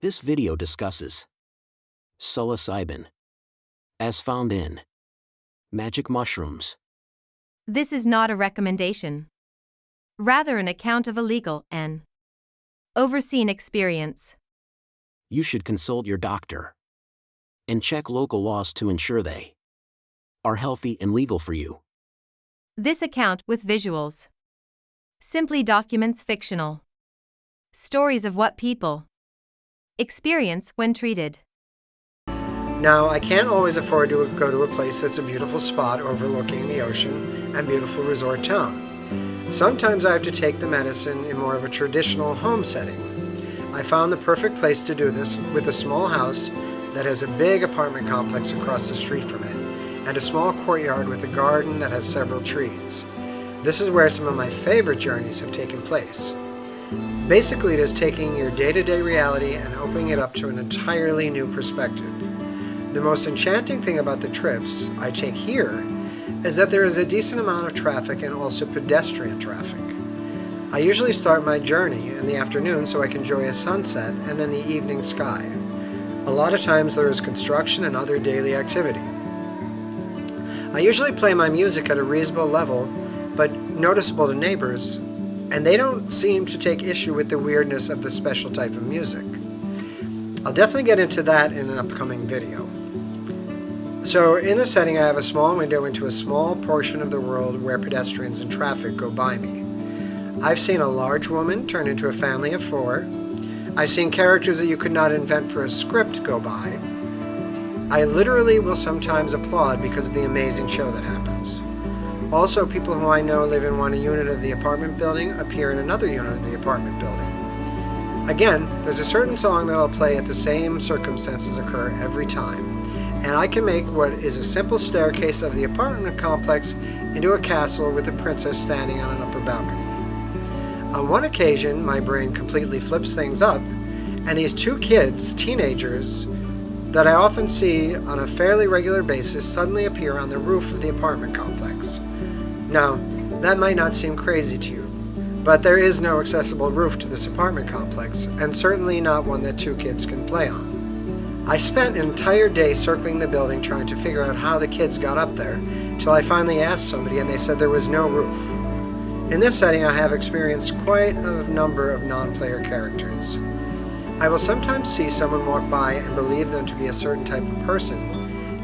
This video discusses psilocybin, as found in magic mushrooms. This is not a recommendation. Rather an account of a legal and overseen experience. You should consult your doctor and check local laws to ensure they are healthy and legal for you. This account with visuals simply documents fictional stories of what people experience when treated. Now, I can't always afford to go to a place that's a beautiful spot overlooking the ocean and beautiful resort town. Sometimes I have to take the medicine in more of a traditional home setting. I found the perfect place to do this with a small house that has a big apartment complex across the street from it, and a small courtyard with a garden that has several trees. This is where some of my favorite journeys have taken place. Basically, it is taking your day-to-day reality and opening it up to an entirely new perspective. The most enchanting thing about the trips I take here is that there is a decent amount of traffic and also pedestrian traffic. I usually start my journey in the afternoon so I can enjoy a sunset and then the evening sky. A lot of times there is construction and other daily activity. I usually play my music at a reasonable level, but noticeable to neighbors, and they don't seem to take issue with the weirdness of the special type of music. I'll definitely get into that in an upcoming video. So in the setting, I have a small window into a small portion of the world where pedestrians and traffic go by me. I've seen a large woman turn into a family of 4. I've seen characters that you could not invent for a script go by. I literally will sometimes applaud because of the amazing show that happens. Also, people who I know live in one unit of the apartment building appear in another unit of the apartment building. Again, there's a certain song that I'll play at the same circumstances occur every time, and I can make what is a simple staircase of the apartment complex into a castle with a princess standing on an upper balcony. On one occasion, my brain completely flips things up, and these 2 kids, teenagers, that I often see on a fairly regular basis suddenly appear on the roof of the apartment complex. Now, that might not seem crazy to you, but there is no accessible roof to this apartment complex, and certainly not one that 2 kids can play on. I spent an entire day circling the building trying to figure out how the kids got up there, till I finally asked somebody and they said there was no roof. In this setting, I have experienced quite a number of non-player characters. I will sometimes see someone walk by and believe them to be a certain type of person,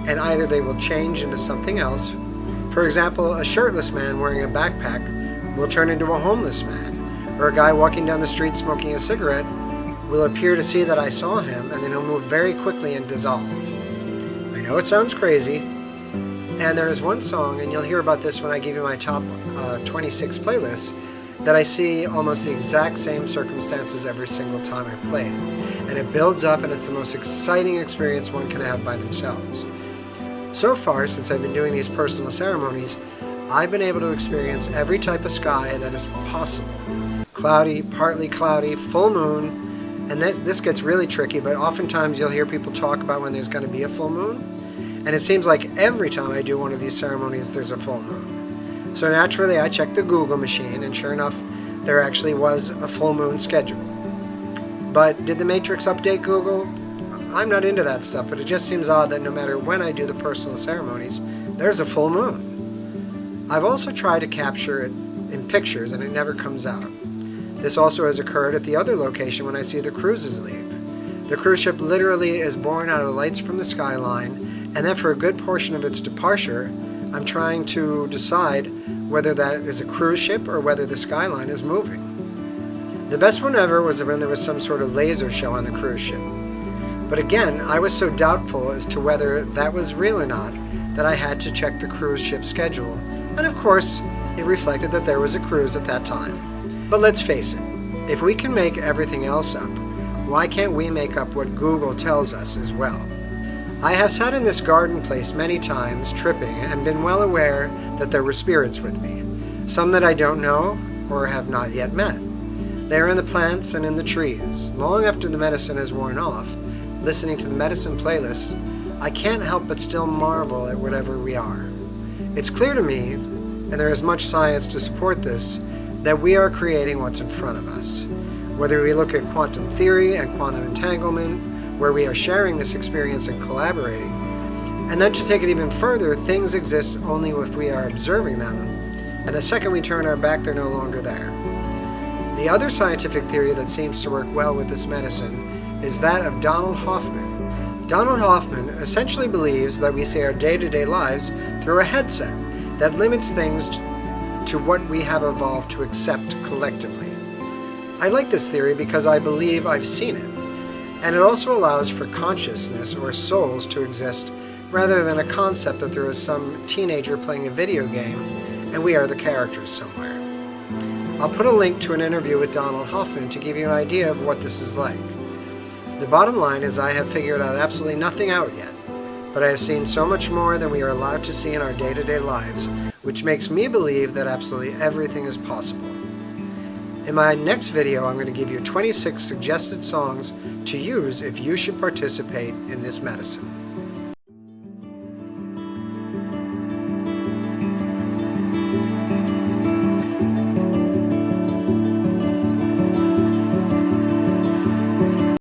and either they will change into something else. For example, a shirtless man wearing a backpack will turn into a homeless man, or a guy walking down the street smoking a cigarette will appear to see that I saw him, and then he'll move very quickly and dissolve. I know it sounds crazy, and there is one song, and you'll hear about this when I give you my top 26 playlists, that I see almost the exact same circumstances every single time I play it. And it builds up, and it's the most exciting experience one can have by themselves. So far, since I've been doing these personal ceremonies, I've been able to experience every type of sky that is possible. Cloudy, partly cloudy, full moon, and this gets really tricky, but oftentimes you'll hear people talk about when there's going to be a full moon, and it seems like every time I do one of these ceremonies, there's a full moon. So naturally, I checked the Google machine, and sure enough, there actually was a full moon schedule. But did the Matrix update Google? I'm not into that stuff, but it just seems odd that no matter when I do the personal ceremonies, there's a full moon. I've also tried to capture it in pictures, and it never comes out. This also has occurred at the other location when I see the cruises leave. The cruise ship literally is born out of lights from the skyline, and then for a good portion of its departure, I'm trying to decide whether that is a cruise ship or whether the skyline is moving. The best one ever was when there was some sort of laser show on the cruise ship. But again, I was so doubtful as to whether that was real or not that I had to check the cruise ship schedule. And of course, it reflected that there was a cruise at that time. But let's face it, if we can make everything else up, why can't we make up what Google tells us as well? I have sat in this garden place many times, tripping, and been well aware that there were spirits with me, some that I don't know or have not yet met. They are in the plants and in the trees. Long after the medicine has worn off, listening to the medicine playlists, I can't help but still marvel at whatever we are. It's clear to me, and there is much science to support this, that we are creating what's in front of us. Whether we look at quantum theory and quantum entanglement, where we are sharing this experience and collaborating, and then to take it even further, things exist only if we are observing them, and the second we turn our back, they're no longer there. The other scientific theory that seems to work well with this medicine is that of Donald Hoffman. Donald Hoffman essentially believes that we see our day-to-day lives through a headset that limits things to what we have evolved to accept collectively. I like this theory because I believe I've seen it, and it also allows for consciousness or souls to exist rather than a concept that there is some teenager playing a video game and we are the characters somewhere. I'll put a link to an interview with Donald Hoffman to give you an idea of what this is like. The bottom line is I have figured out absolutely nothing out yet, but I have seen so much more than we are allowed to see in our day-to-day lives, which makes me believe that absolutely everything is possible. In my next video, I'm going to give you 26 suggested songs to use if you should participate in this medicine.